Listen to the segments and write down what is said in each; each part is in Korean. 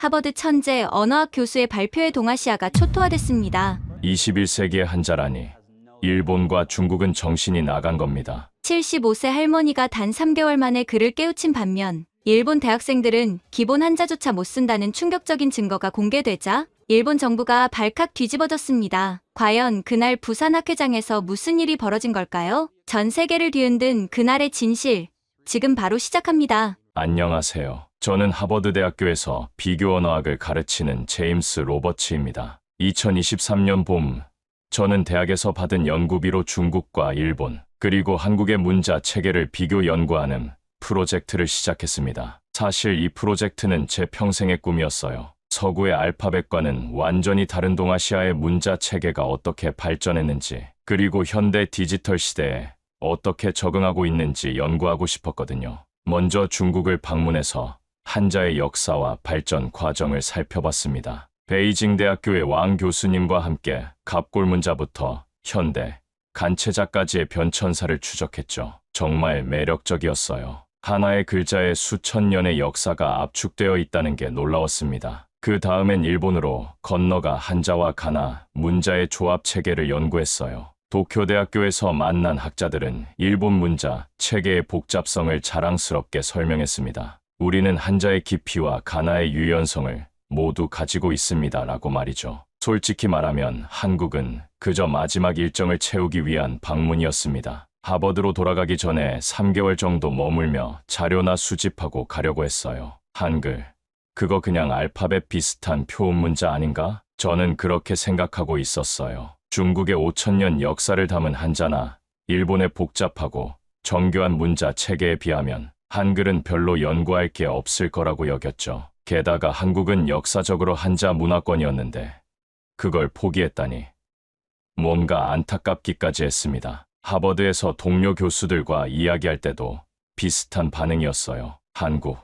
하버드 천재 언어학 교수의 발표에 동아시아가 초토화됐습니다. 21세기의 한자라니. 일본과 중국은 정신이 나간 겁니다. 75세 할머니가 단 3개월 만에 그를 깨우친 반면 일본 대학생들은 기본 한자조차 못 쓴다는 충격적인 증거가 공개되자 일본 정부가 발칵 뒤집어졌습니다. 과연 그날 부산 학회장에서 무슨 일이 벌어진 걸까요? 전 세계를 뒤흔든 그날의 진실, 지금 바로 시작합니다. 안녕하세요. 저는 하버드 대학교에서 비교 언어학을 가르치는 제임스 로버츠입니다. 2023년 봄, 저는 대학에서 받은 연구비로 중국과 일본, 그리고 한국의 문자 체계를 비교 연구하는 프로젝트를 시작했습니다. 사실 이 프로젝트는 제 평생의 꿈이었어요. 서구의 알파벳과는 완전히 다른 동아시아의 문자 체계가 어떻게 발전했는지, 그리고 현대 디지털 시대에 어떻게 적응하고 있는지 연구하고 싶었거든요. 먼저 중국을 방문해서 한자의 역사와 발전 과정을 살펴봤습니다. 베이징 대학교의 왕 교수님과 함께 갑골 문자부터 현대, 간체자까지의 변천사를 추적했죠. 정말 매력적이었어요. 하나의 글자에 수천 년의 역사가 압축되어 있다는 게 놀라웠습니다. 그 다음엔 일본으로 건너가 한자와 가나, 문자의 조합 체계를 연구했어요. 도쿄대학교에서 만난 학자들은 일본 문자 체계의 복잡성을 자랑스럽게 설명했습니다. 우리는 한자의 깊이와 가나의 유연성을 모두 가지고 있습니다. 라고 말이죠. 솔직히 말하면 한국은 그저 마지막 일정을 채우기 위한 방문이었습니다. 하버드로 돌아가기 전에 3개월 정도 머물며 자료나 수집하고 가려고 했어요. 한글, 그거 그냥 알파벳 비슷한 표음 문자 아닌가? 저는 그렇게 생각하고 있었어요. 중국의 5,000년 역사를 담은 한자나 일본의 복잡하고 정교한 문자 체계에 비하면 한글은 별로 연구할 게 없을 거라고 여겼죠. 게다가 한국은 역사적으로 한자 문화권이었는데 그걸 포기했다니 뭔가 안타깝기까지 했습니다. 하버드에서 동료 교수들과 이야기할 때도 비슷한 반응이었어요. 한국,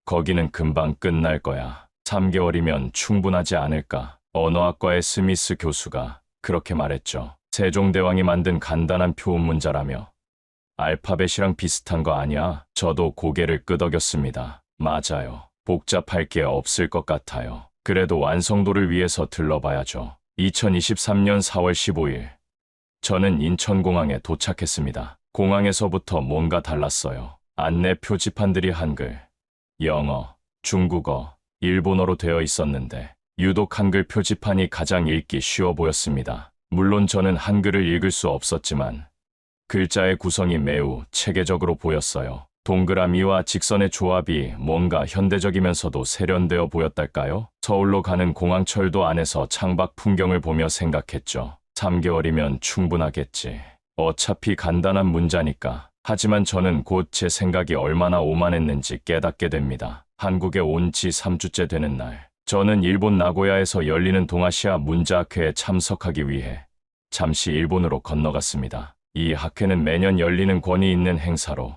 거기는 금방 끝날 거야. 3개월이면 충분하지 않을까. 언어학과의 스미스 교수가 그렇게 말했죠. 세종대왕이 만든 간단한 표음 문자라며. 알파벳이랑 비슷한 거 아니야? 저도 고개를 끄덕였습니다. 맞아요. 복잡할 게 없을 것 같아요. 그래도 완성도를 위해서 들러봐야죠. 2023년 4월 15일. 저는 인천공항에 도착했습니다. 공항에서부터 뭔가 달랐어요. 안내 표지판들이 한글, 영어, 중국어, 일본어로 되어 있었는데 유독 한글 표지판이 가장 읽기 쉬워 보였습니다. 물론 저는 한글을 읽을 수 없었지만 글자의 구성이 매우 체계적으로 보였어요. 동그라미와 직선의 조합이 뭔가 현대적이면서도 세련되어 보였달까요? 서울로 가는 공항철도 안에서 창밖 풍경을 보며 생각했죠. 3개월이면 충분하겠지. 어차피 간단한 문자니까. 하지만 저는 곧 제 생각이 얼마나 오만했는지 깨닫게 됩니다. 한국에 온 지 3주째 되는 날, 저는 일본 나고야에서 열리는 동아시아 문자학회에 참석하기 위해 잠시 일본으로 건너갔습니다. 이 학회는 매년 열리는 권위 있는 행사로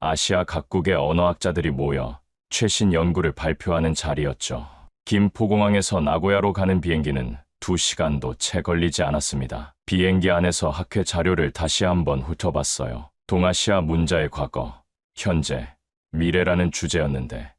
아시아 각국의 언어학자들이 모여 최신 연구를 발표하는 자리였죠. 김포공항에서 나고야로 가는 비행기는 2시간도 채 걸리지 않았습니다. 비행기 안에서 학회 자료를 다시 한번 훑어봤어요. 동아시아 문자의 과거, 현재, 미래라는 주제였는데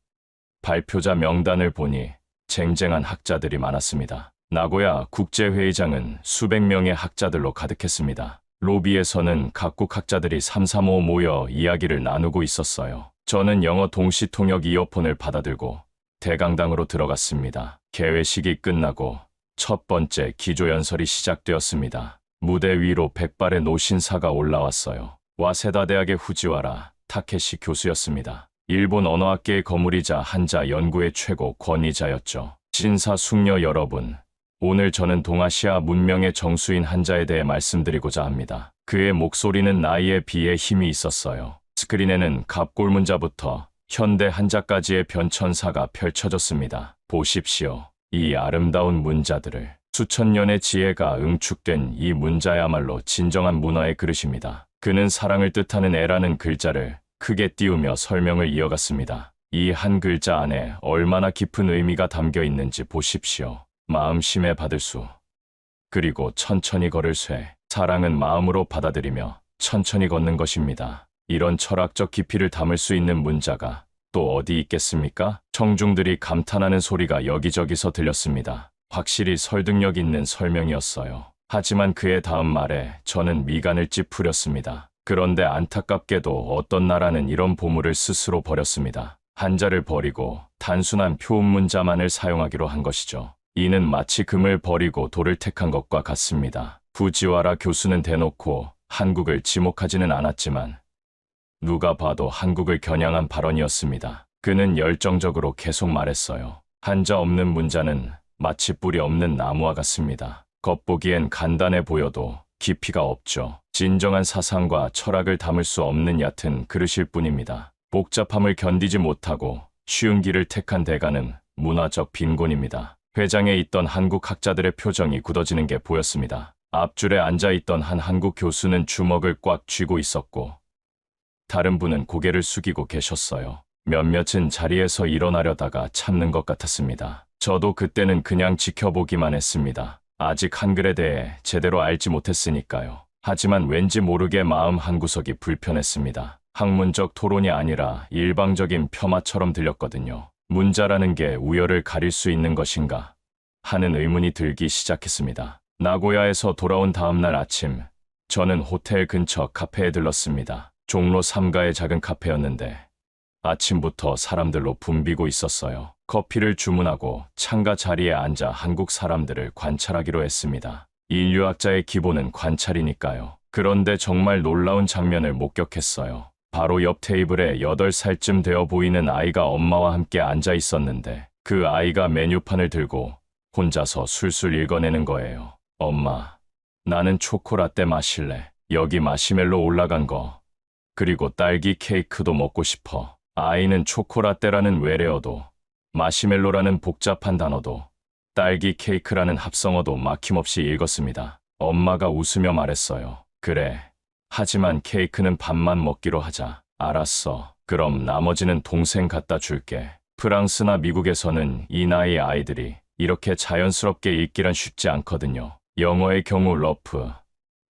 발표자 명단을 보니 쟁쟁한 학자들이 많았습니다. 나고야 국제회의장은 수백 명의 학자들로 가득했습니다. 로비에서는 각국 학자들이 삼삼오오 모여 이야기를 나누고 있었어요. 저는 영어 동시 통역 이어폰을 받아들고 대강당으로 들어갔습니다. 개회식이 끝나고 첫 번째 기조연설이 시작되었습니다. 무대 위로 백발의 노신사가 올라왔어요. 와세다 대학의 후지와라 타케시 교수였습니다. 일본 언어학계의 거물이자 한자 연구의 최고 권위자였죠. 신사숙녀 여러분, 오늘 저는 동아시아 문명의 정수인 한자에 대해 말씀드리고자 합니다. 그의 목소리는 나이에 비해 힘이 있었어요. 스크린에는 갑골 문자부터 현대 한자까지의 변천사가 펼쳐졌습니다. 보십시오. 이 아름다운 문자들을. 수천 년의 지혜가 응축된 이 문자야말로 진정한 문화의 그릇입니다. 그는 사랑을 뜻하는 애라는 글자를 크게 띄우며 설명을 이어갔습니다. 이 한 글자 안에 얼마나 깊은 의미가 담겨 있는지 보십시오. 마음심에 받을 수, 그리고 천천히 걸을 쇠. 사랑은 마음으로 받아들이며 천천히 걷는 것입니다. 이런 철학적 깊이를 담을 수 있는 문자가 또 어디 있겠습니까? 청중들이 감탄하는 소리가 여기저기서 들렸습니다. 확실히 설득력 있는 설명이었어요. 하지만 그의 다음 말에 저는 미간을 찌푸렸습니다. 그런데 안타깝게도 어떤 나라는 이런 보물을 스스로 버렸습니다. 한자를 버리고 단순한 표음 문자만을 사용하기로 한 것이죠. 이는 마치 금을 버리고 돌을 택한 것과 같습니다. 부지와라 교수는 대놓고 한국을 지목하지는 않았지만 누가 봐도 한국을 겨냥한 발언이었습니다. 그는 열정적으로 계속 말했어요. 한자 없는 문자는 마치 뿌리 없는 나무와 같습니다. 겉보기엔 간단해 보여도 깊이가 없죠. 진정한 사상과 철학을 담을 수 없는 얕은 그릇일 뿐입니다. 복잡함을 견디지 못하고 쉬운 길을 택한 대가는 문화적 빈곤입니다. 회장에 있던 한국 학자들의 표정이 굳어지는 게 보였습니다. 앞줄에 앉아있던 한 한국 교수는 주먹을 꽉 쥐고 있었고 다른 분은 고개를 숙이고 계셨어요. 몇몇은 자리에서 일어나려다가 참는 것 같았습니다. 저도 그때는 그냥 지켜보기만 했습니다. 아직 한글에 대해 제대로 알지 못했으니까요. 하지만 왠지 모르게 마음 한구석이 불편했습니다. 학문적 토론이 아니라 일방적인 폄하처럼 들렸거든요. 문자라는 게 우열을 가릴 수 있는 것인가 하는 의문이 들기 시작했습니다. 나고야에서 돌아온 다음날 아침, 저는 호텔 근처 카페에 들렀습니다. 종로 3가의 작은 카페였는데 아침부터 사람들로 붐비고 있었어요. 커피를 주문하고 창가 자리에 앉아 한국 사람들을 관찰하기로 했습니다. 인류학자의 기본은 관찰이니까요. 그런데 정말 놀라운 장면을 목격했어요. 바로 옆 테이블에 8살쯤 되어 보이는 아이가 엄마와 함께 앉아 있었는데 그 아이가 메뉴판을 들고 혼자서 술술 읽어내는 거예요. 엄마, 나는 초코라떼 마실래. 여기 마시멜로 올라간 거. 그리고 딸기 케이크도 먹고 싶어. 아이는 초코라떼라는 외래어도, 마시멜로라는 복잡한 단어도, 딸기 케이크라는 합성어도 막힘없이 읽었습니다. 엄마가 웃으며 말했어요. 그래. 하지만 케이크는 밥만 먹기로 하자. 알았어. 그럼 나머지는 동생 갖다 줄게. 프랑스나 미국에서는 이 나이 아이들이 이렇게 자연스럽게 읽기란 쉽지 않거든요. 영어의 경우 러프,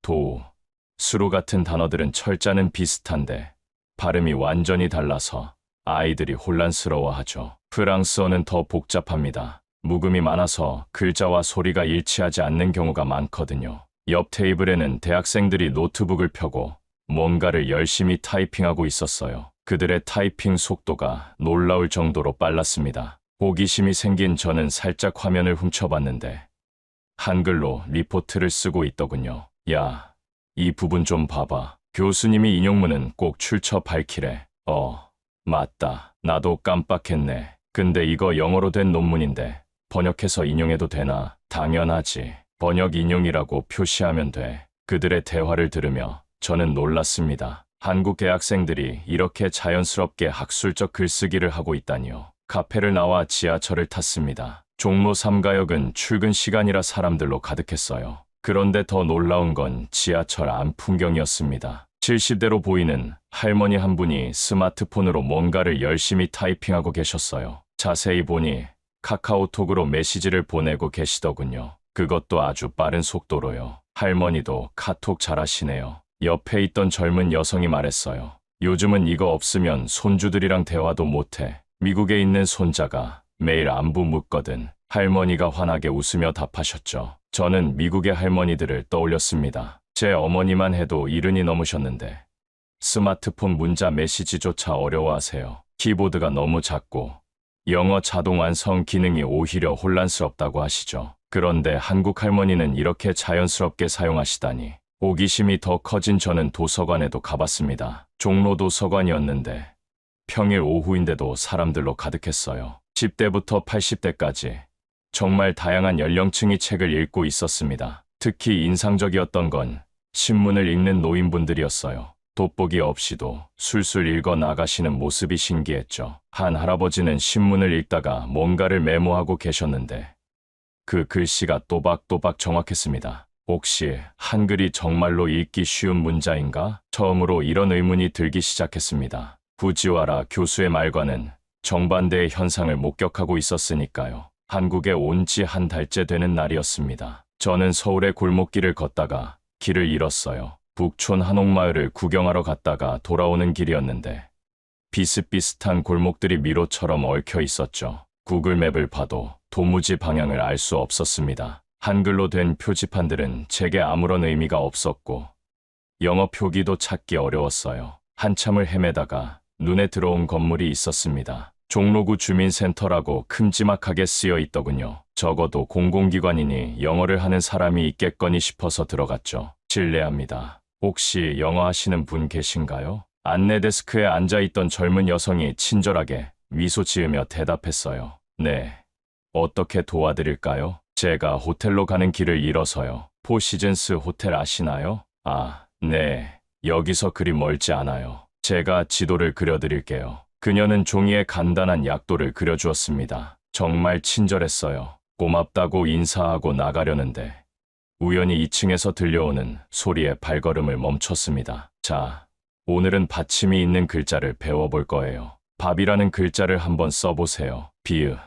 도우, 수로 같은 단어들은 철자는 비슷한데 발음이 완전히 달라서 아이들이 혼란스러워하죠. 프랑스어는 더 복잡합니다. 묵음이 많아서 글자와 소리가 일치하지 않는 경우가 많거든요. 옆 테이블에는 대학생들이 노트북을 펴고 뭔가를 열심히 타이핑하고 있었어요. 그들의 타이핑 속도가 놀라울 정도로 빨랐습니다. 호기심이 생긴 저는 살짝 화면을 훔쳐봤는데 한글로 리포트를 쓰고 있더군요. 야, 이 부분 좀 봐봐. 교수님이 인용문은 꼭 출처 밝히래. 맞다. 나도 깜빡했네. 근데 이거 영어로 된 논문인데 번역해서 인용해도 되나? 당연하지. 번역 인용이라고 표시하면 돼. 그들의 대화를 들으며 저는 놀랐습니다. 한국 대학생들이 이렇게 자연스럽게 학술적 글쓰기를 하고 있다니요. 카페를 나와 지하철을 탔습니다. 종로 3가역은 출근 시간이라 사람들로 가득했어요. 그런데 더 놀라운 건 지하철 안 풍경이었습니다. 70대로 보이는 할머니 한 분이 스마트폰으로 뭔가를 열심히 타이핑하고 계셨어요. 자세히 보니 카카오톡으로 메시지를 보내고 계시더군요. 그것도 아주 빠른 속도로요. 할머니도 카톡 잘하시네요. 옆에 있던 젊은 여성이 말했어요. 요즘은 이거 없으면 손주들이랑 대화도 못해. 미국에 있는 손자가 매일 안부 묻거든. 할머니가 환하게 웃으며 답하셨죠. 저는 미국의 할머니들을 떠올렸습니다. 제 어머니만 해도 70이 넘으셨는데 스마트폰 문자 메시지조차 어려워하세요. 키보드가 너무 작고 영어 자동 완성 기능이 오히려 혼란스럽다고 하시죠. 그런데 한국 할머니는 이렇게 자연스럽게 사용하시다니. 호기심이 더 커진 저는 도서관에도 가봤습니다. 종로 도서관이었는데 평일 오후인데도 사람들로 가득했어요. 10대부터 80대까지 정말 다양한 연령층이 책을 읽고 있었습니다. 특히 인상적이었던 건 신문을 읽는 노인분들이었어요. 돋보기 없이도 술술 읽어 나가시는 모습이 신기했죠. 한 할아버지는 신문을 읽다가 뭔가를 메모하고 계셨는데 그 글씨가 또박또박 정확했습니다. 혹시 한글이 정말로 읽기 쉬운 문자인가? 처음으로 이런 의문이 들기 시작했습니다. 부지와라 교수의 말과는 정반대의 현상을 목격하고 있었으니까요. 한국에 온 지 한 달째 되는 날이었습니다. 저는 서울의 골목길을 걷다가 길을 잃었어요. 북촌 한옥마을을 구경하러 갔다가 돌아오는 길이었는데 비슷비슷한 골목들이 미로처럼 얽혀 있었죠. 구글맵을 봐도 도무지 방향을 알 수 없었습니다. 한글로 된 표지판들은 제게 아무런 의미가 없었고 영어 표기도 찾기 어려웠어요. 한참을 헤매다가 눈에 들어온 건물이 있었습니다. 종로구 주민센터라고 큼지막하게 쓰여 있더군요. 적어도 공공기관이니 영어를 하는 사람이 있겠거니 싶어서 들어갔죠. 실례합니다. 혹시 영어 하시는 분 계신가요? 안내 데스크에 앉아있던 젊은 여성이 친절하게 미소 지으며 대답했어요. 네. 어떻게 도와드릴까요? 제가 호텔로 가는 길을 잃어서요. 포시즌스 호텔 아시나요? 아, 네. 여기서 그리 멀지 않아요. 제가 지도를 그려드릴게요. 그녀는 종이에 간단한 약도를 그려주었습니다. 정말 친절했어요. 고맙다고 인사하고 나가려는데 우연히 2층에서 들려오는 소리에 발걸음을 멈췄습니다. 자, 오늘은 받침이 있는 글자를 배워볼 거예요. 밥이라는 글자를 한번 써보세요. 비읍,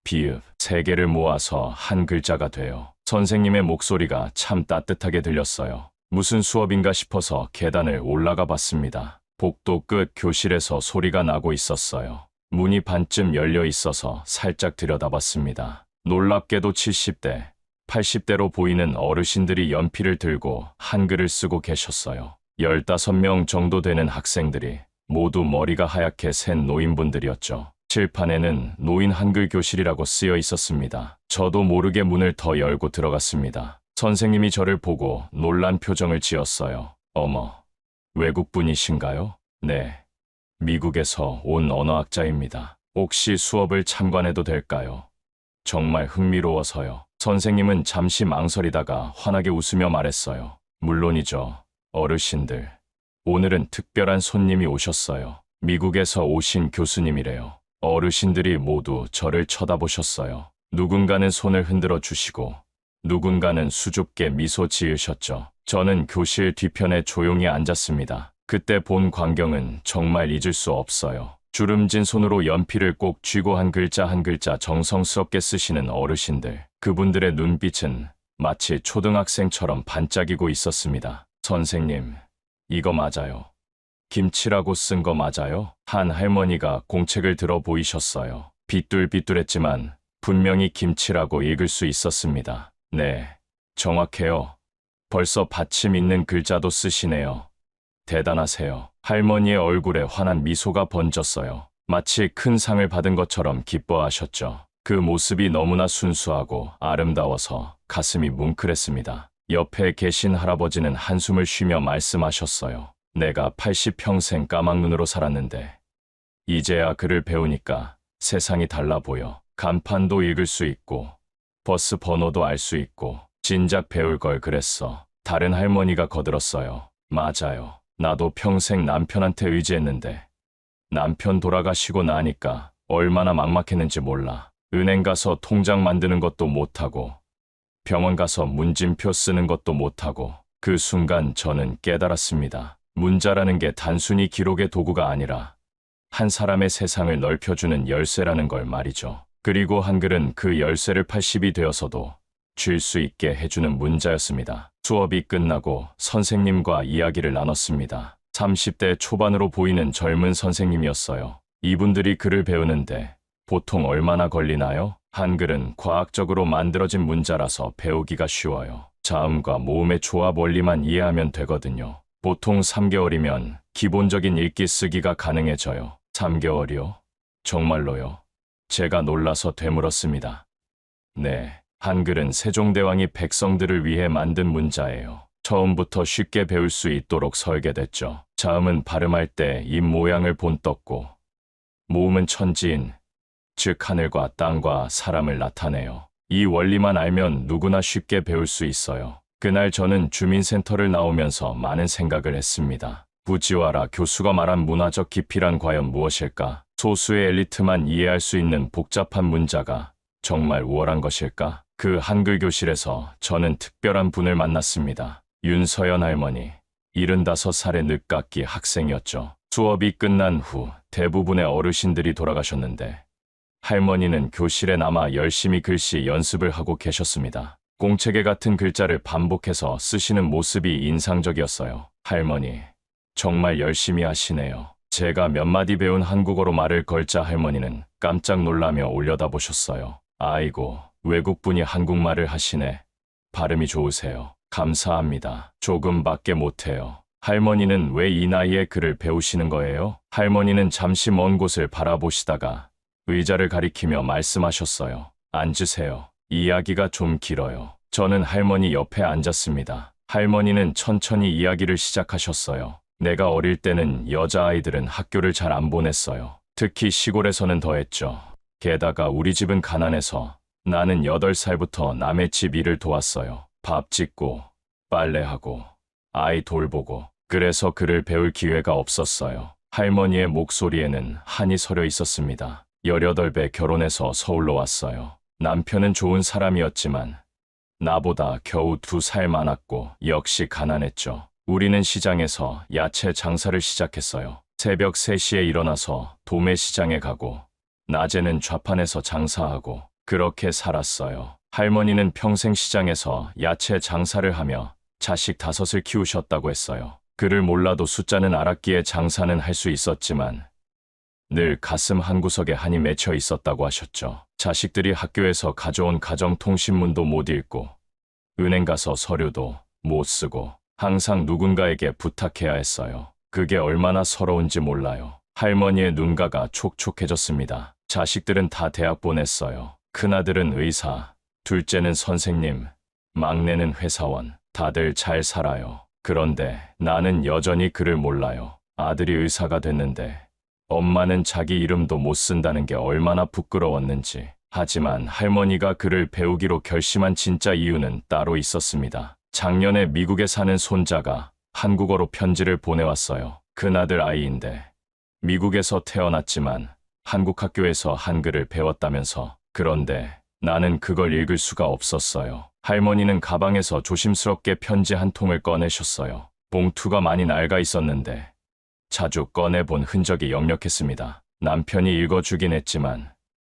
비읍, 세 개를 모아서 한 글자가 돼요. 선생님의 목소리가 참 따뜻하게 들렸어요. 무슨 수업인가 싶어서 계단을 올라가 봤습니다. 복도 끝 교실에서 소리가 나고 있었어요. 문이 반쯤 열려 있어서 살짝 들여다봤습니다. 놀랍게도 70대, 80대로 보이는 어르신들이 연필을 들고 한글을 쓰고 계셨어요. 15명 정도 되는 학생들이 모두 머리가 하얗게 센 노인분들이었죠. 칠판에는 노인 한글 교실이라고 쓰여 있었습니다. 저도 모르게 문을 더 열고 들어갔습니다. 선생님이 저를 보고 놀란 표정을 지었어요. 어머, 외국분이신가요? 네. 미국에서 온 언어학자입니다. 혹시 수업을 참관해도 될까요? 정말 흥미로워서요. 선생님은 잠시 망설이다가 환하게 웃으며 말했어요. 물론이죠. 어르신들. 오늘은 특별한 손님이 오셨어요. 미국에서 오신 교수님이래요. 어르신들이 모두 저를 쳐다보셨어요. 누군가는 손을 흔들어 주시고 누군가는 수줍게 미소 지으셨죠. 저는 교실 뒤편에 조용히 앉았습니다. 그때 본 광경은 정말 잊을 수 없어요. 주름진 손으로 연필을 꼭 쥐고 한 글자 한 글자 정성스럽게 쓰시는 어르신들. 그분들의 눈빛은 마치 초등학생처럼 반짝이고 있었습니다. 선생님, 이거 맞아요. 김치라고 쓴 거 맞아요? 한 할머니가 공책을 들어 보이셨어요. 비뚤비뚤했지만 분명히 김치라고 읽을 수 있었습니다. 네, 정확해요. 벌써 받침 있는 글자도 쓰시네요. 대단하세요. 할머니의 얼굴에 환한 미소가 번졌어요. 마치 큰 상을 받은 것처럼 기뻐하셨죠. 그 모습이 너무나 순수하고 아름다워서 가슴이 뭉클했습니다. 옆에 계신 할아버지는 한숨을 쉬며 말씀하셨어요. 내가 80평생 까막눈으로 살았는데 이제야 글을 배우니까 세상이 달라 보여. 간판도 읽을 수 있고 버스 번호도 알 수 있고 진작 배울 걸 그랬어. 다른 할머니가 거들었어요. 맞아요. 나도 평생 남편한테 의지했는데 남편 돌아가시고 나니까 얼마나 막막했는지 몰라. 은행 가서 통장 만드는 것도 못하고 병원 가서 문진표 쓰는 것도 못하고 그 순간 저는 깨달았습니다. 문자라는 게 단순히 기록의 도구가 아니라 한 사람의 세상을 넓혀주는 열쇠라는 걸 말이죠. 그리고 한글은 그 열쇠를 80이 되어서도 쥘 수 있게 해주는 문자였습니다. 수업이 끝나고 선생님과 이야기를 나눴습니다. 30대 초반으로 보이는 젊은 선생님이었어요. 이분들이 글을 배우는데 보통 얼마나 걸리나요? 한글은 과학적으로 만들어진 문자라서 배우기가 쉬워요. 자음과 모음의 조합 원리만 이해하면 되거든요. 보통 3개월이면 기본적인 읽기 쓰기가 가능해져요. 3개월이요? 정말로요? 제가 놀라서 되물었습니다. 네, 한글은 세종대왕이 백성들을 위해 만든 문자예요. 처음부터 쉽게 배울 수 있도록 설계됐죠. 자음은 발음할 때 입 모양을 본떴고 모음은 천지인, 즉 하늘과 땅과 사람을 나타내요. 이 원리만 알면 누구나 쉽게 배울 수 있어요. 그날 저는 주민센터를 나오면서 많은 생각을 했습니다. 부지와라 교수가 말한 문화적 깊이란 과연 무엇일까? 소수의 엘리트만 이해할 수 있는 복잡한 문자가 정말 우월한 것일까? 그 한글 교실에서 저는 특별한 분을 만났습니다. 윤서연 할머니, 75살의 늦깎이 학생이었죠. 수업이 끝난 후 대부분의 어르신들이 돌아가셨는데 할머니는 교실에 남아 열심히 글씨 연습을 하고 계셨습니다. 공책에 같은 글자를 반복해서 쓰시는 모습이 인상적이었어요. 할머니, 정말 열심히 하시네요. 제가 몇 마디 배운 한국어로 말을 걸자 할머니는 깜짝 놀라며 올려다보셨어요. 아이고, 외국분이 한국말을 하시네. 발음이 좋으세요. 감사합니다. 조금밖에 못해요. 할머니는 왜 이 나이에 글을 배우시는 거예요? 할머니는 잠시 먼 곳을 바라보시다가 의자를 가리키며 말씀하셨어요. 앉으세요. 이야기가 좀 길어요. 저는 할머니 옆에 앉았습니다. 할머니는 천천히 이야기를 시작하셨어요. 내가 어릴 때는 여자아이들은 학교를 잘 안 보냈어요. 특히 시골에서는 더했죠. 게다가 우리 집은 가난해서 나는 8살부터 남의 집 일을 도왔어요. 밥 짓고, 빨래하고, 아이 돌보고. 그래서 글을 배울 기회가 없었어요. 할머니의 목소리에는 한이 서려 있었습니다. 18배 결혼해서 서울로 왔어요. 남편은 좋은 사람이었지만 나보다 겨우 2살 많았고 역시 가난했죠. 우리는 시장에서 야채 장사를 시작했어요. 새벽 3시에 일어나서 도매시장에 가고 낮에는 좌판에서 장사하고 그렇게 살았어요. 할머니는 평생 시장에서 야채 장사를 하며 자식 5을 키우셨다고 했어요. 글을 몰라도 숫자는 알았기에 장사는 할 수 있었지만 늘 가슴 한구석에 한이 맺혀 있었다고 하셨죠. 자식들이 학교에서 가져온 가정통신문도 못 읽고 은행 가서 서류도 못 쓰고 항상 누군가에게 부탁해야 했어요. 그게 얼마나 서러운지 몰라요. 할머니의 눈가가 촉촉해졌습니다. 자식들은 다 대학 보냈어요. 큰아들은 의사, 둘째는 선생님, 막내는 회사원. 다들 잘 살아요. 그런데 나는 여전히 글을 몰라요. 아들이 의사가 됐는데 엄마는 자기 이름도 못 쓴다는 게 얼마나 부끄러웠는지. 하지만 할머니가 글을 배우기로 결심한 진짜 이유는 따로 있었습니다. 작년에 미국에 사는 손자가 한국어로 편지를 보내왔어요. 큰아들 아이인데 미국에서 태어났지만 한국 학교에서 한글을 배웠다면서. 그런데 나는 그걸 읽을 수가 없었어요. 할머니는 가방에서 조심스럽게 편지 한 통을 꺼내셨어요. 봉투가 많이 낡아 있었는데 자주 꺼내본 흔적이 역력했습니다. 남편이 읽어주긴 했지만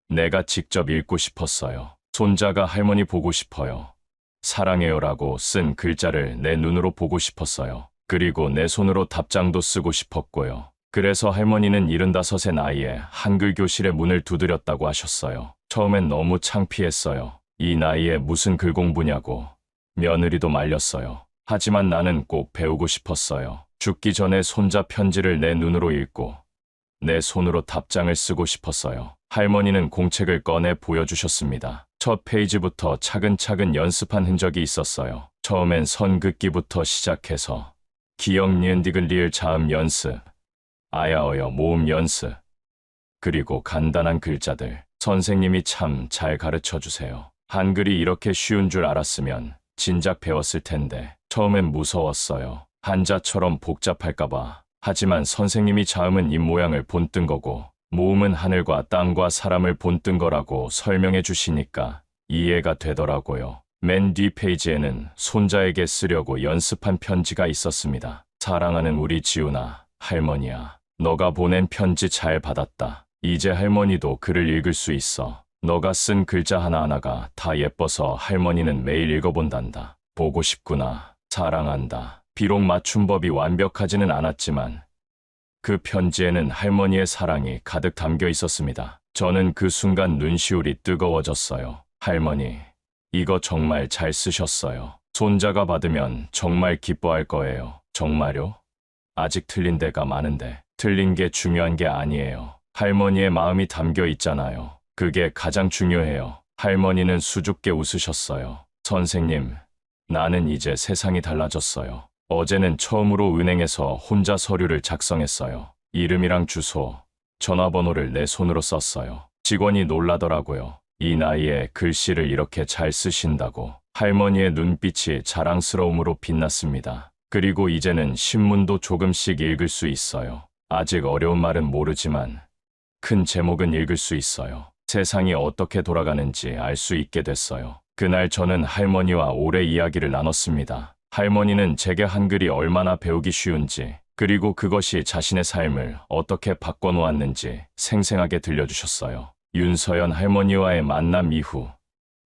내가 직접 읽고 싶었어요. 손자가 할머니 보고 싶어요. 사랑해요라고 쓴 글자를 내 눈으로 보고 싶었어요. 그리고 내 손으로 답장도 쓰고 싶었고요. 그래서 할머니는 75의 나이에 한글 교실의 문을 두드렸다고 하셨어요. 처음엔 너무 창피했어요. 이 나이에 무슨 글 공부냐고. 며느리도 말렸어요. 하지만 나는 꼭 배우고 싶었어요. 죽기 전에 손자 편지를 내 눈으로 읽고 내 손으로 답장을 쓰고 싶었어요. 할머니는 공책을 꺼내 보여주셨습니다. 첫 페이지부터 차근차근 연습한 흔적이 있었어요. 처음엔 선 긋기부터 시작해서 기역, 니은, 디귿, 리을, 자음 연습, 아야어여 모음 연습, 그리고 간단한 글자들. 선생님이 참 잘 가르쳐 주세요. 한글이 이렇게 쉬운 줄 알았으면 진작 배웠을 텐데 처음엔 무서웠어요. 한자처럼 복잡할까봐. 하지만 선생님이 자음은 입 모양을 본뜬 거고 모음은 하늘과 땅과 사람을 본뜬 거라고 설명해 주시니까 이해가 되더라고요. 맨 뒤 페이지에는 손자에게 쓰려고 연습한 편지가 있었습니다. 사랑하는 우리 지훈아, 할머니야. 너가 보낸 편지 잘 받았다. 이제 할머니도 글을 읽을 수 있어. 너가 쓴 글자 하나하나가 다 예뻐서 할머니는 매일 읽어본단다. 보고 싶구나. 사랑한다. 비록 맞춤법이 완벽하지는 않았지만 그 편지에는 할머니의 사랑이 가득 담겨 있었습니다. 저는 그 순간 눈시울이 뜨거워졌어요. 할머니, 이거 정말 잘 쓰셨어요. 손자가 받으면 정말 기뻐할 거예요. 정말요? 아직 틀린 데가 많은데 틀린 게 중요한 게 아니에요. 할머니의 마음이 담겨 있잖아요. 그게 가장 중요해요. 할머니는 수줍게 웃으셨어요. 선생님, 나는 이제 세상이 달라졌어요. 어제는 처음으로 은행에서 혼자 서류를 작성했어요. 이름이랑 주소, 전화번호를 내 손으로 썼어요. 직원이 놀라더라고요. 이 나이에 글씨를 이렇게 잘 쓰신다고. 할머니의 눈빛이 자랑스러움으로 빛났습니다. 그리고 이제는 신문도 조금씩 읽을 수 있어요. 아직 어려운 말은 모르지만 큰 제목은 읽을 수 있어요. 세상이 어떻게 돌아가는지 알 수 있게 됐어요. 그날 저는 할머니와 오래 이야기를 나눴습니다. 할머니는 제게 한글이 얼마나 배우기 쉬운지, 그리고 그것이 자신의 삶을 어떻게 바꿔놓았는지 생생하게 들려주셨어요. 윤서연 할머니와의 만남 이후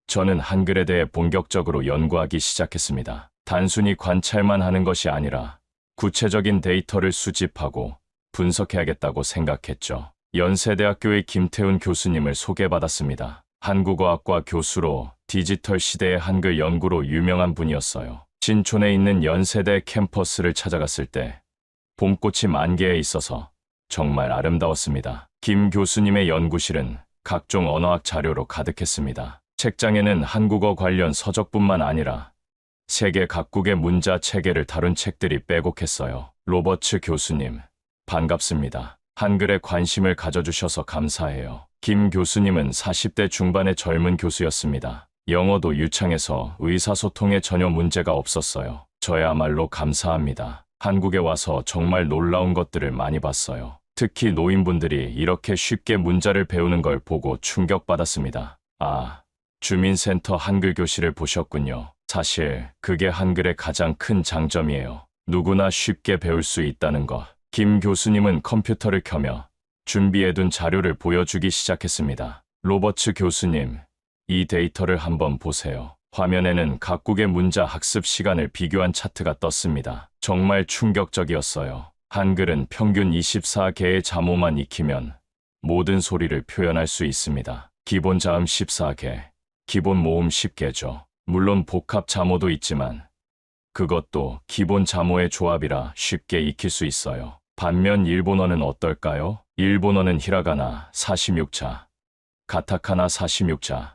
저는 한글에 대해 본격적으로 연구하기 시작했습니다. 단순히 관찰만 하는 것이 아니라 구체적인 데이터를 수집하고 분석해야겠다고 생각했죠. 연세대학교의 김태훈 교수님을 소개받았습니다. 한국어학과 교수로 디지털 시대의 한글 연구로 유명한 분이었어요. 신촌에 있는 연세대 캠퍼스를 찾아갔을 때 봄꽃이 만개해 있어서 정말 아름다웠습니다. 김 교수님의 연구실은 각종 언어학 자료로 가득했습니다. 책장에는 한국어 관련 서적뿐만 아니라 세계 각국의 문자 체계를 다룬 책들이 빼곡했어요. 로버츠 교수님, 반갑습니다. 한글에 관심을 가져주셔서 감사해요. 김 교수님은 40대 중반의 젊은 교수였습니다. 영어도 유창해서 의사소통에 전혀 문제가 없었어요. 저야말로 감사합니다. 한국에 와서 정말 놀라운 것들을 많이 봤어요. 특히 노인분들이 이렇게 쉽게 문자를 배우는 걸 보고 충격받았습니다. 아, 주민센터 한글 교실을 보셨군요. 사실 그게 한글의 가장 큰 장점이에요. 누구나 쉽게 배울 수 있다는 것. 김 교수님은 컴퓨터를 켜며 준비해둔 자료를 보여주기 시작했습니다. 로버츠 교수님, 이 데이터를 한번 보세요. 화면에는 각국의 문자 학습 시간을 비교한 차트가 떴습니다. 정말 충격적이었어요. 한글은 평균 24개의 자모만 익히면 모든 소리를 표현할 수 있습니다. 기본 자음 14개, 기본 모음 10개죠. 물론 복합 자모도 있지만 그것도 기본 자모의 조합이라 쉽게 익힐 수 있어요. 반면 일본어는 어떨까요? 일본어는 히라가나 46자, 가타카나 46자,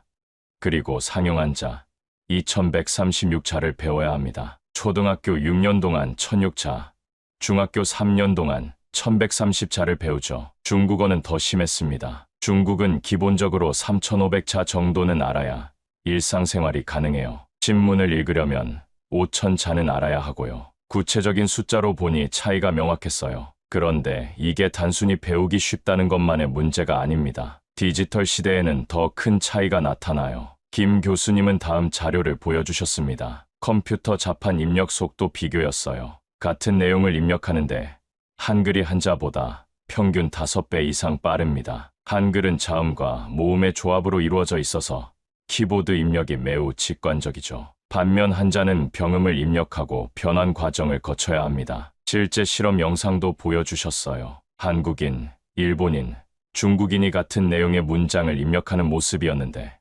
그리고 상용한자 2136자를 배워야 합니다. 초등학교 6년 동안 1006자, 중학교 3년 동안 1130자를 배우죠. 중국어는 더 심했습니다. 중국은 기본적으로 3500자 정도는 알아야 일상생활이 가능해요. 신문을 읽으려면 5000자는 알아야 하고요. 구체적인 숫자로 보니 차이가 명확했어요. 그런데 이게 단순히 배우기 쉽다는 것만의 문제가 아닙니다. 디지털 시대에는 더 큰 차이가 나타나요. 김 교수님은 다음 자료를 보여주셨습니다. 컴퓨터 자판 입력 속도 비교였어요. 같은 내용을 입력하는데 한글이 한자보다 평균 5배 이상 빠릅니다. 한글은 자음과 모음의 조합으로 이루어져 있어서 키보드 입력이 매우 직관적이죠. 반면 한자는 병음을 입력하고 변환 과정을 거쳐야 합니다. 실제 실험 영상도 보여주셨어요. 한국인, 일본인, 중국인이 같은 내용의 문장을 입력하는 모습이었는데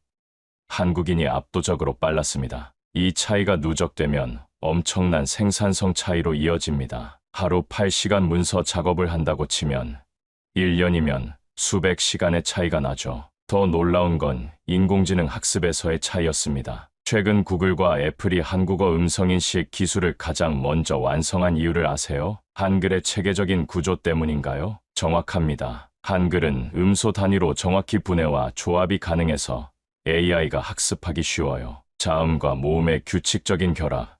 한국인이 압도적으로 빨랐습니다. 이 차이가 누적되면 엄청난 생산성 차이로 이어집니다. 하루 8시간 문서 작업을 한다고 치면 1년이면 수백 시간의 차이가 나죠. 더 놀라운 건 인공지능 학습에서의 차이였습니다. 최근 구글과 애플이 한국어 음성인식 기술을 가장 먼저 완성한 이유를 아세요? 한글의 체계적인 구조 때문인가요? 정확합니다. 한글은 음소 단위로 정확히 분해와 조합이 가능해서 AI가 학습하기 쉬워요. 자음과 모음의 규칙적인 결합,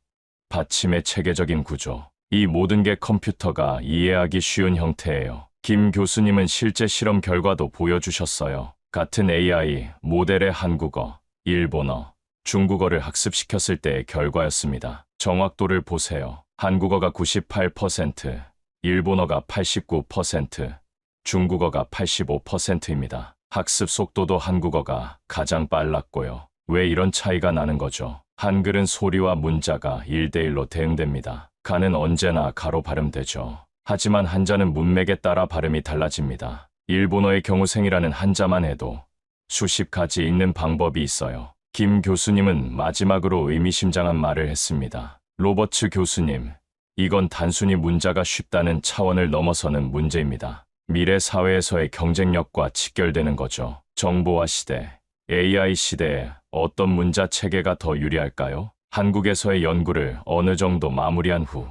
받침의 체계적인 구조, 이 모든 게 컴퓨터가 이해하기 쉬운 형태예요. 김 교수님은 실제 실험 결과도 보여주셨어요. 같은 AI 모델의 한국어, 일본어, 중국어를 학습시켰을 때의 결과였습니다. 정확도를 보세요. 한국어가 98%, 일본어가 89%, 중국어가 85%입니다. 학습 속도도 한국어가 가장 빨랐고요. 왜 이런 차이가 나는 거죠? 한글은 소리와 문자가 1대1로 대응됩니다. 가는 언제나 가로 발음되죠. 하지만 한자는 문맥에 따라 발음이 달라집니다. 일본어의 경우 생이라는 한자만 해도 수십 가지 읽는 방법이 있어요. 김 교수님은 마지막으로 의미심장한 말을 했습니다. 로버츠 교수님, 이건 단순히 문자가 쉽다는 차원을 넘어서는 문제입니다. 미래 사회에서의 경쟁력과 직결되는 거죠. 정보화 시대, AI 시대에 어떤 문자 체계가 더 유리할까요? 한국에서의 연구를 어느 정도 마무리한 후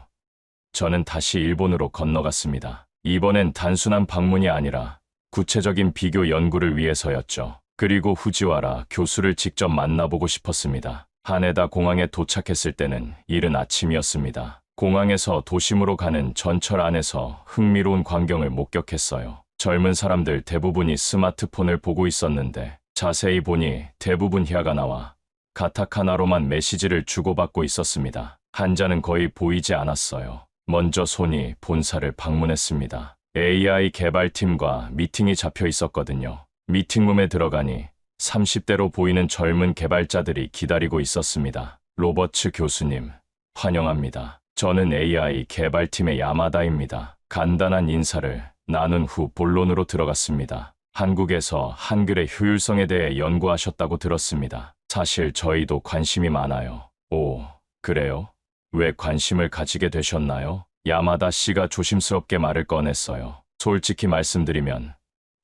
저는 다시 일본으로 건너갔습니다. 이번엔 단순한 방문이 아니라 구체적인 비교 연구를 위해서였죠. 그리고 후지와라 교수를 직접 만나보고 싶었습니다. 하네다 공항에 도착했을 때는 이른 아침이었습니다. 공항에서 도심으로 가는 전철 안에서 흥미로운 광경을 목격했어요. 젊은 사람들 대부분이 스마트폰을 보고 있었는데 자세히 보니 대부분 히라가나와 가타카나로만 메시지를 주고받고 있었습니다. 한자는 거의 보이지 않았어요. 먼저 손이 본사를 방문했습니다. AI 개발팀과 미팅이 잡혀 있었거든요. 미팅룸에 들어가니 30대로 보이는 젊은 개발자들이 기다리고 있었습니다. 로버츠 교수님, 환영합니다. 저는 AI 개발팀의 야마다입니다. 간단한 인사를 나눈 후 본론으로 들어갔습니다. 한국에서 한글의 효율성에 대해 연구하셨다고 들었습니다. 사실 저희도 관심이 많아요. 오, 그래요? 왜 관심을 가지게 되셨나요? 야마다 씨가 조심스럽게 말을 꺼냈어요. 솔직히 말씀드리면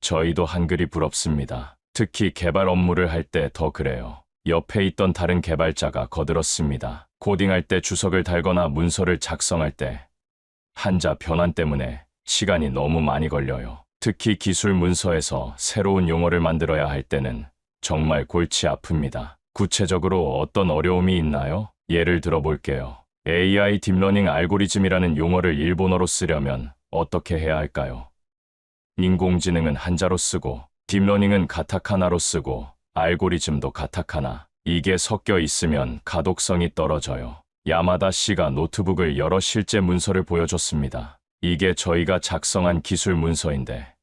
저희도 한글이 부럽습니다. 특히 개발 업무를 할 때 더 그래요. 옆에 있던 다른 개발자가 거들었습니다. 코딩할 때 주석을 달거나 문서를 작성할 때 한자 변환 때문에 시간이 너무 많이 걸려요. 특히 기술 문서에서 새로운 용어를 만들어야 할 때는 정말 골치 아픕니다. 구체적으로 어떤 어려움이 있나요? 예를 들어 볼게요. AI 딥러닝 알고리즘이라는 용어를 일본어로 쓰려면 어떻게 해야 할까요? 인공지능은 한자로 쓰고 딥러닝은 가타카나로 쓰고 알고리즘도 가타카나. 이게 섞여 있으면 가독성이 떨어져요. 야마다 씨가 노트북을 열어 실제 문서를 보여줬습니다. 이게 저희가 작성한 기술 문서인데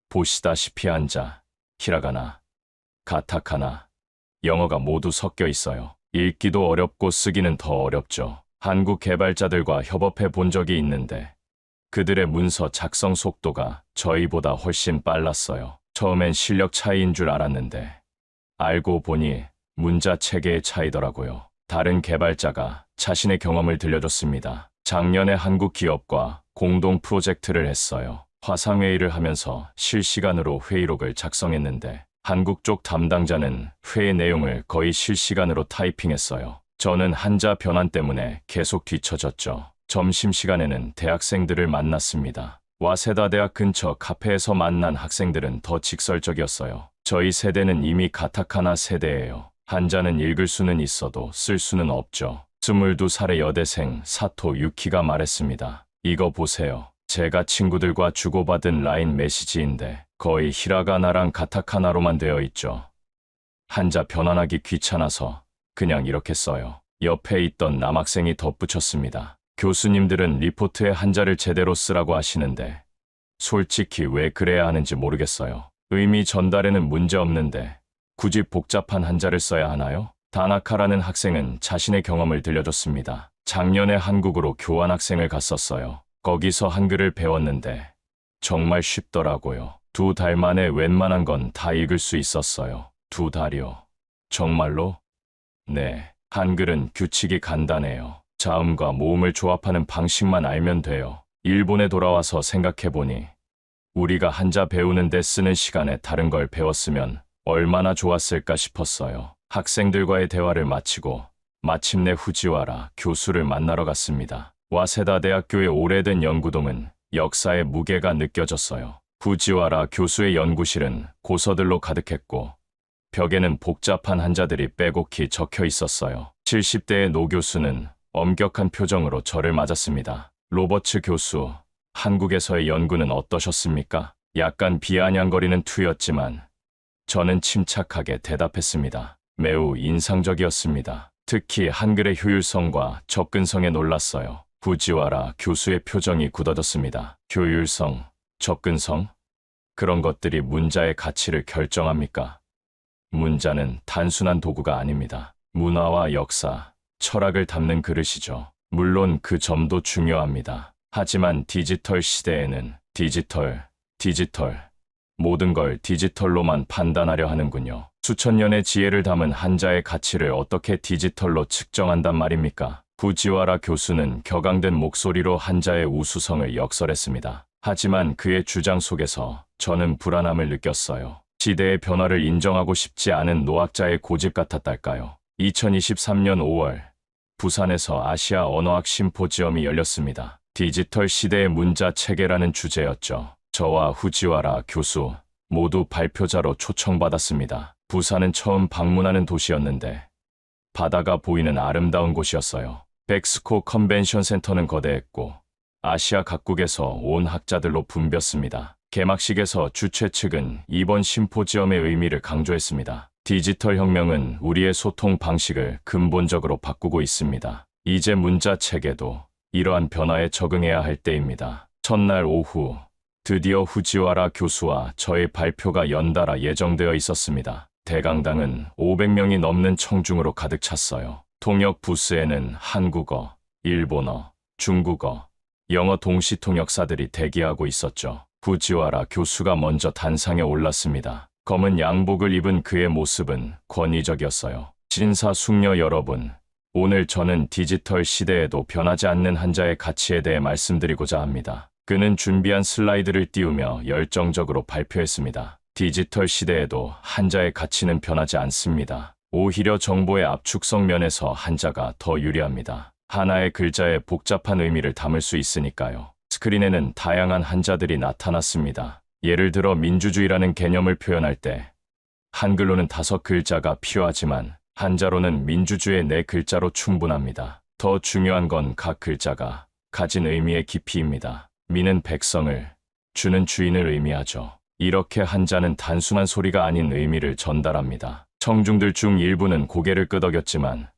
보시다시피 한자, 히라가나, 가타카나, 영어가 모두 섞여 있어요. 읽기도 어렵고 쓰기는 더 어렵죠. 한국 개발자들과 협업해 본 적이 있는데 그들의 문서 작성 속도가 저희보다 훨씬 빨랐어요. 처음엔 실력 차이인 줄 알았는데 알고 보니 문자 체계의 차이더라고요. 다른 개발자가 자신의 경험을 들려줬습니다. 작년에 한국 기업과 공동 프로젝트를 했어요. 화상회의를 하면서 실시간으로 회의록을 작성했는데 한국 쪽 담당자는 회의 내용을 거의 실시간으로 타이핑했어요. 저는 한자 변환 때문에 계속 뒤처졌죠. 점심시간에는 대학생들을 만났습니다. 와세다 대학 근처 카페에서 만난 학생들은 더 직설적이었어요. 저희 세대는 이미 가타카나 세대예요. 한자는 읽을 수는 있어도 쓸 수는 없죠. 22살의 여대생 사토 유키가 말했습니다. 이거 보세요. 제가 친구들과 주고받은 라인 메시지인데 거의 히라가나랑 가타카나로만 되어 있죠. 한자 변환하기 귀찮아서 그냥 이렇게 써요. 옆에 있던 남학생이 덧붙였습니다. 교수님들은 리포트에 한자를 제대로 쓰라고 하시는데 솔직히 왜 그래야 하는지 모르겠어요. 의미 전달에는 문제 없는데 굳이 복잡한 한자를 써야 하나요? 다나카라는 학생은 자신의 경험을 들려줬습니다. 작년에 한국으로 교환학생을 갔었어요. 거기서 한글을 배웠는데 정말 쉽더라고요. 2달 만에 웬만한 건 다 읽을 수 있었어요. 2달이요. 정말로? 네. 한글은 규칙이 간단해요. 자음과 모음을 조합하는 방식만 알면 돼요. 일본에 돌아와서 생각해보니 우리가 한자 배우는데 쓰는 시간에 다른 걸 배웠으면 얼마나 좋았을까 싶었어요. 학생들과의 대화를 마치고 마침내 후지와라 교수를 만나러 갔습니다. 와세다 대학교의 오래된 연구동은 역사의 무게가 느껴졌어요. 후지와라 교수의 연구실은 고서들로 가득했고 벽에는 복잡한 한자들이 빼곡히 적혀 있었어요. 70대의 노 교수는 엄격한 표정으로 저를 맞았습니다. 로버츠 교수, 한국에서의 연구는 어떠셨습니까? 약간 비아냥거리는 투였지만 저는 침착하게 대답했습니다. 매우 인상적이었습니다. 특히 한글의 효율성과 접근성에 놀랐어요. 후지와라 교수의 표정이 굳어졌습니다. 효율성, 접근성? 그런 것들이 문자의 가치를 결정합니까? 문자는 단순한 도구가 아닙니다. 문화와 역사, 철학을 담는 그릇이죠. 물론 그 점도 중요합니다. 하지만 디지털 시대에는 디지털, 모든 걸 디지털로만 판단하려 하는군요. 수천 년의 지혜를 담은 한자의 가치를 어떻게 디지털로 측정한단 말입니까? 후지와라 교수는 격앙된 목소리로 한자의 우수성을 역설했습니다. 하지만 그의 주장 속에서 저는 불안함을 느꼈어요. 시대의 변화를 인정하고 싶지 않은 노학자의 고집 같았달까요? 2023년 5월 부산에서 아시아 언어학 심포지엄이 열렸습니다. 디지털 시대의 문자 체계라는 주제였죠. 저와 후지와라 교수 모두 발표자로 초청받았습니다. 부산은 처음 방문하는 도시였는데 바다가 보이는 아름다운 곳이었어요. 백스코 컨벤션 센터는 거대했고 아시아 각국에서 온 학자들로 붐볐습니다. 개막식에서 주최 측은 이번 심포지엄의 의미를 강조했습니다. 디지털 혁명은 우리의 소통 방식을 근본적으로 바꾸고 있습니다. 이제 문자 체계도 이러한 변화에 적응해야 할 때입니다. 첫날 오후 드디어 후지와라 교수와 저의 발표가 연달아 예정되어 있었습니다. 대강당은 500명이 넘는 청중으로 가득 찼어요. 통역 부스에는 한국어, 일본어, 중국어, 영어 동시 통역사들이 대기하고 있었죠. 후지와라 교수가 먼저 단상에 올랐습니다. 검은 양복을 입은 그의 모습은 권위적이었어요. 신사숙녀 여러분, 오늘 저는 디지털 시대에도 변하지 않는 한자의 가치에 대해 말씀드리고자 합니다. 그는 준비한 슬라이드를 띄우며 열정적으로 발표했습니다. 디지털 시대에도 한자의 가치는 변하지 않습니다. 오히려 정보의 압축성 면에서 한자가 더 유리합니다. 하나의 글자에 복잡한 의미를 담을 수 있으니까요. 스크린에는 다양한 한자들이 나타났습니다. 예를 들어 민주주의라는 개념을 표현할 때 한글로는 5글자가 필요하지만 한자로는 민주주의 4글자로 충분합니다. 더 중요한 건 각 글자가 가진 의미의 깊이입니다. 민은 백성을, 주는 주인을 의미하죠. 이렇게 한자는 단순한 소리가 아닌 의미를 전달합니다. 청중들 중 일부는 고개를 끄덕였지만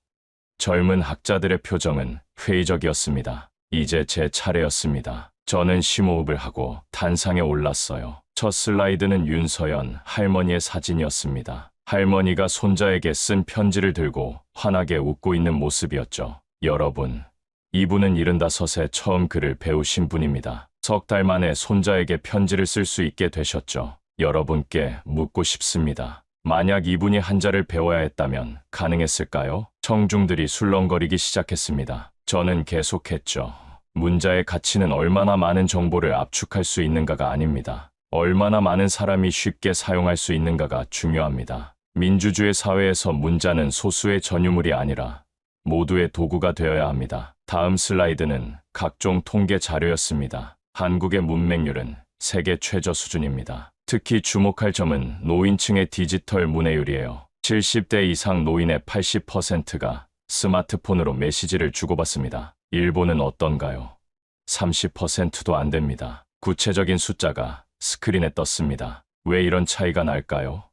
젊은 학자들의 표정은 회의적이었습니다. 이제 제 차례였습니다. 저는 심호흡을 하고 단상에 올랐어요. 첫 슬라이드는 윤서연 할머니의 사진이었습니다. 할머니가 손자에게 쓴 편지를 들고 환하게 웃고 있는 모습이었죠. 여러분, 이분은 75에 처음 글을 배우신 분입니다. 석 달 만에 손자에게 편지를 쓸 수 있게 되셨죠. 여러분께 묻고 싶습니다. 만약 이분이 한자를 배워야 했다면 가능했을까요? 청중들이 술렁거리기 시작했습니다. 저는 계속했죠. 문자의 가치는 얼마나 많은 정보를 압축할 수 있는가가 아닙니다. 얼마나 많은 사람이 쉽게 사용할 수 있는가가 중요합니다. 민주주의 사회에서 문자는 소수의 전유물이 아니라 모두의 도구가 되어야 합니다. 다음 슬라이드는 각종 통계 자료였습니다. 한국의 문맹률은 세계 최저 수준입니다. 특히 주목할 점은 노인층의 디지털 문해율이에요. 70대 이상 노인의 80%가 스마트폰으로 메시지를 주고받습니다. 일본은 어떤가요? 30%도 안 됩니다. 구체적인 숫자가 스크린에 떴습니다. 왜 이런 차이가 날까요?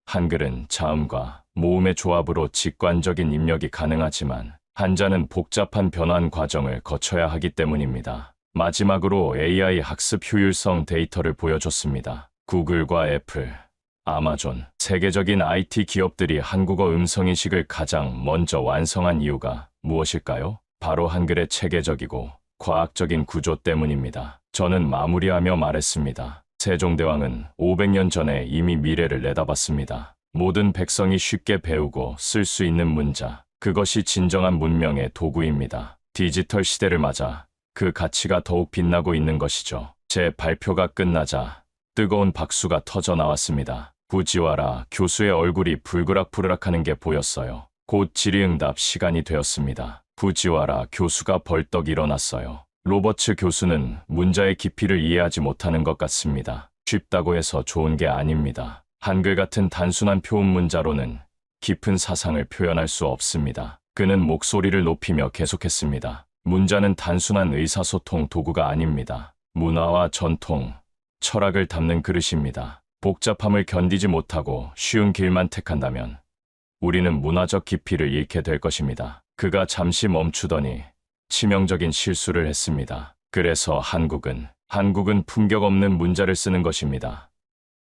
한글은 자음과 모음의 조합으로 직관적인 입력이 가능하지만 한자는 복잡한 변환 과정을 거쳐야 하기 때문입니다. 마지막으로 AI 학습 효율성 데이터를 보여줬습니다. 구글과 애플, 아마존, 세계적인 IT 기업들이 한국어 음성인식을 가장 먼저 완성한 이유가 무엇일까요? 바로 한글의 체계적이고 과학적인 구조 때문입니다. 저는 마무리하며 말했습니다. 세종대왕은 500년 전에 이미 미래를 내다봤습니다. 모든 백성이 쉽게 배우고 쓸 수 있는 문자, 그것이 진정한 문명의 도구입니다. 디지털 시대를 맞아 그 가치가 더욱 빛나고 있는 것이죠. 제 발표가 끝나자 뜨거운 박수가 터져 나왔습니다. 후지와라 교수의 얼굴이 불그락불그락하는 게 보였어요. 곧 질의응답 시간이 되었습니다. 후지와라 교수가 벌떡 일어났어요. 로버츠 교수는 문자의 깊이를 이해하지 못하는 것 같습니다. 쉽다고 해서 좋은 게 아닙니다. 한글 같은 단순한 표음 문자로는 깊은 사상을 표현할 수 없습니다. 그는 목소리를 높이며 계속했습니다. 문자는 단순한 의사소통 도구가 아닙니다. 문화와 전통, 철학을 담는 그릇입니다. 복잡함을 견디지 못하고 쉬운 길만 택한다면 우리는 문화적 깊이를 잃게 될 것입니다. 그가 잠시 멈추더니 치명적인 실수를 했습니다. 그래서 한국은 품격 없는 문자를 쓰는 것입니다.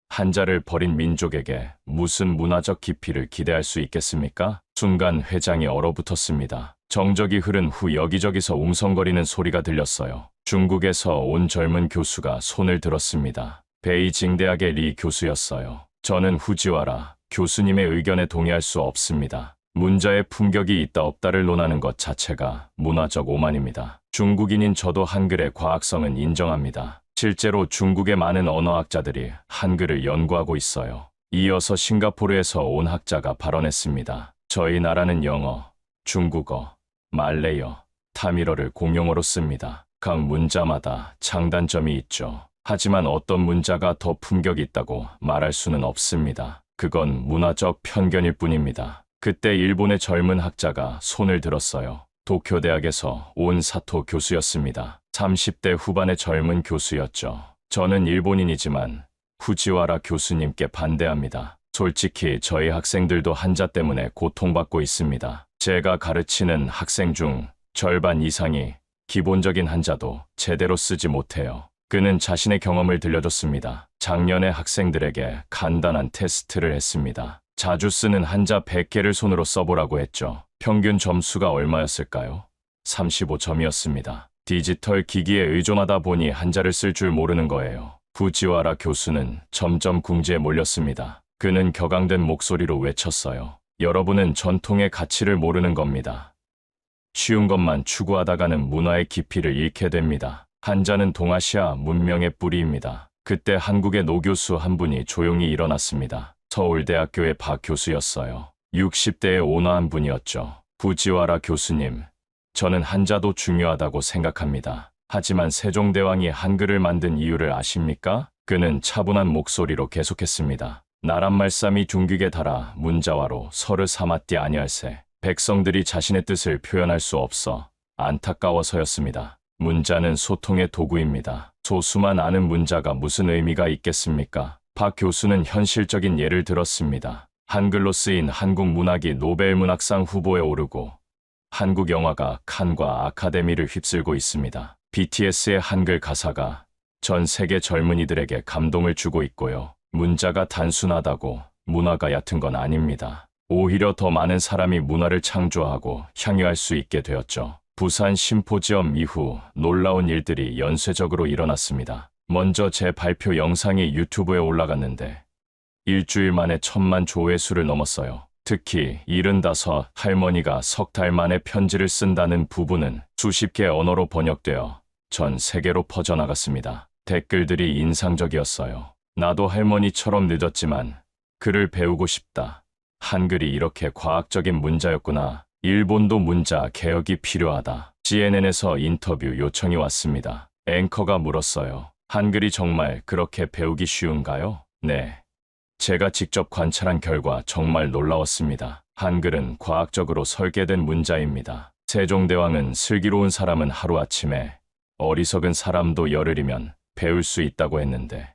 한자를 버린 민족에게 무슨 문화적 깊이를 기대할 수 있겠습니까? 순간 회장이 얼어붙었습니다. 정적이 흐른 후 여기저기서 웅성거리는 소리가 들렸어요. 중국에서 온 젊은 교수가 손을 들었습니다. 베이징 대학의 리 교수였어요. 저는 후지와라 교수님의 의견에 동의할 수 없습니다. 문자의 품격이 있다 없다를 논하는 것 자체가 문화적 오만입니다. 중국인인 저도 한글의 과학성은 인정합니다. 실제로 중국의 많은 언어학자들이 한글을 연구하고 있어요. 이어서 싱가포르에서 온 학자가 발언했습니다. 저희 나라는 영어, 중국어, 말레이어, 타밀어를 공용어로 씁니다. 각 문자마다 장단점이 있죠. 하지만 어떤 문자가 더 품격이 있다고 말할 수는 없습니다. 그건 문화적 편견일 뿐입니다. 그때 일본의 젊은 학자가 손을 들었어요. 도쿄대학에서 온 사토 교수였습니다. 30대 후반의 젊은 교수였죠. 저는 일본인이지만 후지와라 교수님께 반대합니다. 솔직히 저희 학생들도 한자 때문에 고통받고 있습니다. 제가 가르치는 학생 중 절반 이상이 기본적인 한자도 제대로 쓰지 못해요. 그는 자신의 경험을 들려줬습니다. 작년에 학생들에게 간단한 테스트를 했습니다. 자주 쓰는 한자 100개를 손으로 써보라고 했죠. 평균 점수가 얼마였을까요? 35점이었습니다. 디지털 기기에 의존하다 보니 한자를 쓸 줄 모르는 거예요. 후지와라 교수는 점점 궁지에 몰렸습니다. 그는 격앙된 목소리로 외쳤어요. 여러분은 전통의 가치를 모르는 겁니다. 쉬운 것만 추구하다가는 문화의 깊이를 잃게 됩니다. 한자는 동아시아 문명의 뿌리입니다. 그때 한국의 노 교수 한 분이 조용히 일어났습니다. 서울대학교의 박 교수였어요. 60대의 온화한 분이었죠. 후지와라 교수님, 저는 한자도 중요하다고 생각합니다. 하지만 세종대왕이 한글을 만든 이유를 아십니까? 그는 차분한 목소리로 계속했습니다. 나란 말씀이 중국에 달아 문자와로 서를 삼았디 아니할세. 백성들이 자신의 뜻을 표현할 수 없어 안타까워서였습니다. 문자는 소통의 도구입니다. 소수만 아는 문자가 무슨 의미가 있겠습니까? 박 교수는 현실적인 예를 들었습니다. 한글로 쓰인 한국 문학이 노벨 문학상 후보에 오르고 한국 영화가 칸과 아카데미를 휩쓸고 있습니다. BTS의 한글 가사가 전 세계 젊은이들에게 감동을 주고 있고요. 문자가 단순하다고 문화가 얕은 건 아닙니다. 오히려 더 많은 사람이 문화를 창조하고 향유할 수 있게 되었죠. 부산 심포지엄 이후 놀라운 일들이 연쇄적으로 일어났습니다. 먼저 제 발표 영상이 유튜브에 올라갔는데 일주일 만에 1000만 조회수를 넘었어요. 특히 75 할머니가 석 달 만에 편지를 쓴다는 부분은 수십 개 언어로 번역되어 전 세계로 퍼져나갔습니다. 댓글들이 인상적이었어요. 나도 할머니처럼 늦었지만 글을 배우고 싶다. 한글이 이렇게 과학적인 문자였구나. 일본도 문자 개혁이 필요하다. CNN에서 인터뷰 요청이 왔습니다. 앵커가 물었어요. 한글이 정말 그렇게 배우기 쉬운가요? 네. 제가 직접 관찰한 결과 정말 놀라웠습니다. 한글은 과학적으로 설계된 문자입니다. 세종대왕은 슬기로운 사람은 하루아침에 어리석은 사람도 열흘이면 배울 수 있다고 했는데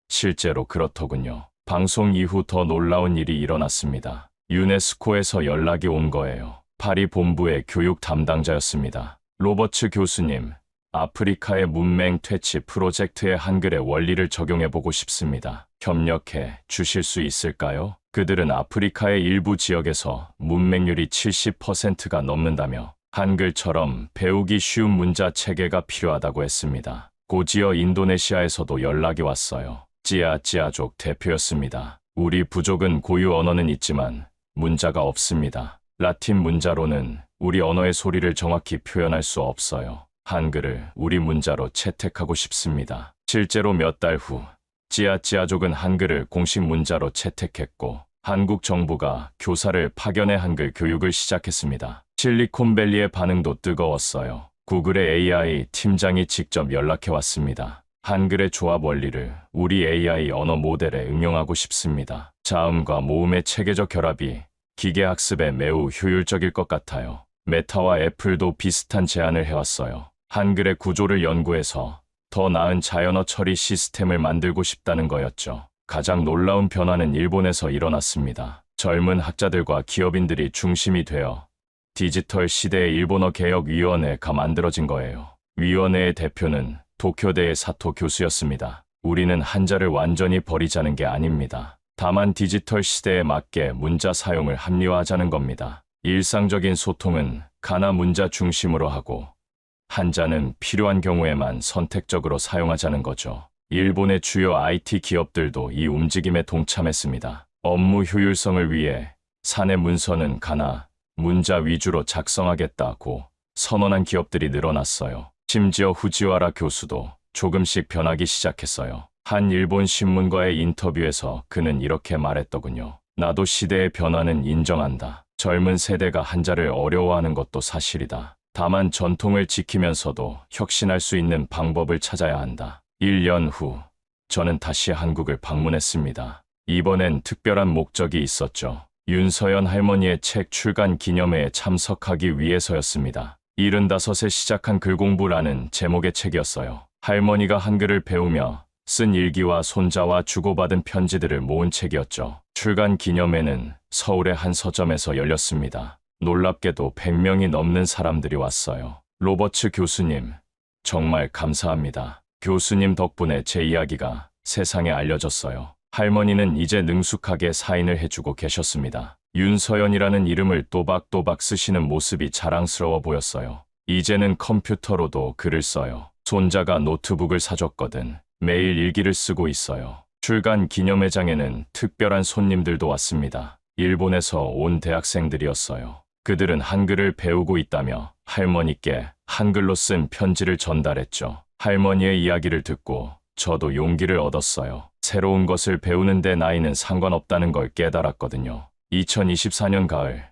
실제로 그렇더군요. 방송 이후 더 놀라운 일이 일어났습니다. 유네스코에서 연락이 온 거예요. 파리 본부의 교육 담당자였습니다. 로버츠 교수님, 아프리카의 문맹 퇴치 프로젝트의 한글의 원리를 적용해보고 싶습니다. 협력해 주실 수 있을까요? 그들은 아프리카의 일부 지역에서 문맹률이 70%가 넘는다며 한글처럼 배우기 쉬운 문자 체계가 필요하다고 했습니다. 고지어 인도네시아에서도 연락이 왔어요. 찌아찌아족 대표였습니다. 우리 부족은 고유 언어는 있지만 문자가 없습니다. 라틴 문자로는 우리 언어의 소리를 정확히 표현할 수 없어요. 한글을 우리 문자로 채택하고 싶습니다. 실제로 몇 달 후 찌아찌아족은 한글을 공식 문자로 채택했고 한국 정부가 교사를 파견해 한글 교육을 시작했습니다. 실리콘밸리의 반응도 뜨거웠어요. 구글의 AI 팀장이 직접 연락해 왔습니다. 한글의 조합 원리를 우리 AI 언어 모델에 응용하고 싶습니다. 자음과 모음의 체계적 결합이 기계학습에 매우 효율적일 것 같아요. 메타와 애플도 비슷한 제안을 해왔어요. 한글의 구조를 연구해서 더 나은 자연어 처리 시스템을 만들고 싶다는 거였죠. 가장 놀라운 변화는 일본에서 일어났습니다. 젊은 학자들과 기업인들이 중심이 되어 디지털 시대의 일본어 개혁위원회가 만들어진 거예요. 위원회의 대표는 도쿄대의 사토 교수였습니다. 우리는 한자를 완전히 버리자는 게 아닙니다. 다만 디지털 시대에 맞게 문자 사용을 합리화하자는 겁니다. 일상적인 소통은 가나 문자 중심으로 하고 한자는 필요한 경우에만 선택적으로 사용하자는 거죠. 일본의 주요 IT 기업들도 이 움직임에 동참했습니다. 업무 효율성을 위해 사내 문서는 가나 문자 위주로 작성하겠다고 선언한 기업들이 늘어났어요. 심지어 후지와라 교수도 조금씩 변하기 시작했어요. 한 일본 신문과의 인터뷰에서 그는 이렇게 말했더군요. 나도 시대의 변화는 인정한다. 젊은 세대가 한자를 어려워하는 것도 사실이다. 다만 전통을 지키면서도 혁신할 수 있는 방법을 찾아야 한다. 1년 후 저는 다시 한국을 방문했습니다. 이번엔 특별한 목적이 있었죠. 윤서연 할머니의 책 출간 기념회에 참석하기 위해서였습니다. 75세 시작한 글공부라는 제목의 책이었어요. 할머니가 한글을 배우며 쓴 일기와 손자와 주고받은 편지들을 모은 책이었죠. 출간 기념회는 서울의 한 서점에서 열렸습니다. 놀랍게도 100명이 넘는 사람들이 왔어요. 로버츠 교수님, 정말 감사합니다. 교수님 덕분에 제 이야기가 세상에 알려졌어요. 할머니는 이제 능숙하게 사인을 해주고 계셨습니다. 윤서연이라는 이름을 또박또박 쓰시는 모습이 자랑스러워 보였어요. 이제는 컴퓨터로도 글을 써요. 손자가 노트북을 사줬거든. 매일 일기를 쓰고 있어요. 출간 기념회장에는 특별한 손님들도 왔습니다. 일본에서 온 대학생들이었어요. 그들은 한글을 배우고 있다며 할머니께 한글로 쓴 편지를 전달했죠. 할머니의 이야기를 듣고 저도 용기를 얻었어요. 새로운 것을 배우는데 나이는 상관없다는 걸 깨달았거든요. 2024년 가을,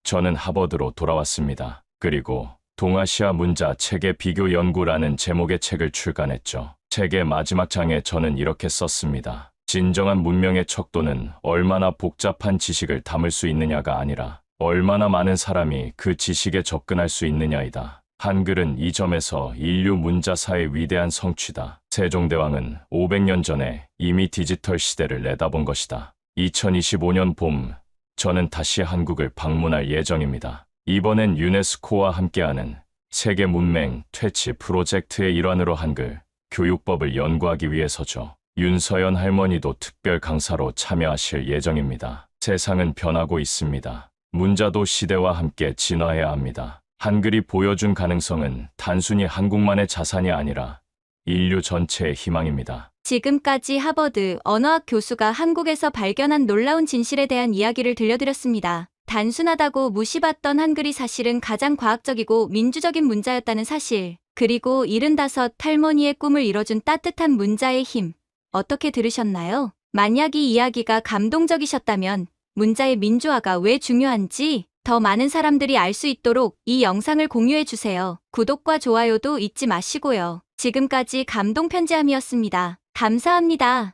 저는 하버드로 돌아왔습니다. 그리고 동아시아 문자 체계 비교 연구라는 제목의 책을 출간했죠. 책의 마지막 장에 저는 이렇게 썼습니다. 진정한 문명의 척도는 얼마나 복잡한 지식을 담을 수 있느냐가 아니라 얼마나 많은 사람이 그 지식에 접근할 수 있느냐이다. 한글은 이 점에서 인류 문자사의 위대한 성취다. 세종대왕은 500년 전에 이미 디지털 시대를 내다본 것이다. 2025년 봄, 저는 다시 한국을 방문할 예정입니다. 이번엔 유네스코와 함께하는 세계 문맹 퇴치 프로젝트의 일환으로 한글 교육법을 연구하기 위해서죠. 윤서연 할머니도 특별 강사로 참여하실 예정입니다. 세상은 변하고 있습니다. 문자도 시대와 함께 진화해야 합니다. 한글이 보여준 가능성은 단순히 한국만의 자산이 아니라 인류 전체의 희망입니다. 지금까지 하버드 언어학 교수가 한국에서 발견한 놀라운 진실에 대한 이야기를 들려드렸습니다. 단순하다고 무시받던 한글이 사실은 가장 과학적이고 민주적인 문자였다는 사실, 그리고 75 할머니의 꿈을 이뤄준 따뜻한 문자의 힘, 어떻게 들으셨나요? 만약 이 이야기가 감동적이셨다면 문자의 민주화가 왜 중요한지 더 많은 사람들이 알 수 있도록 이 영상을 공유해주세요. 구독과 좋아요도 잊지 마시고요. 지금까지 감동 편지함이었습니다. 감사합니다.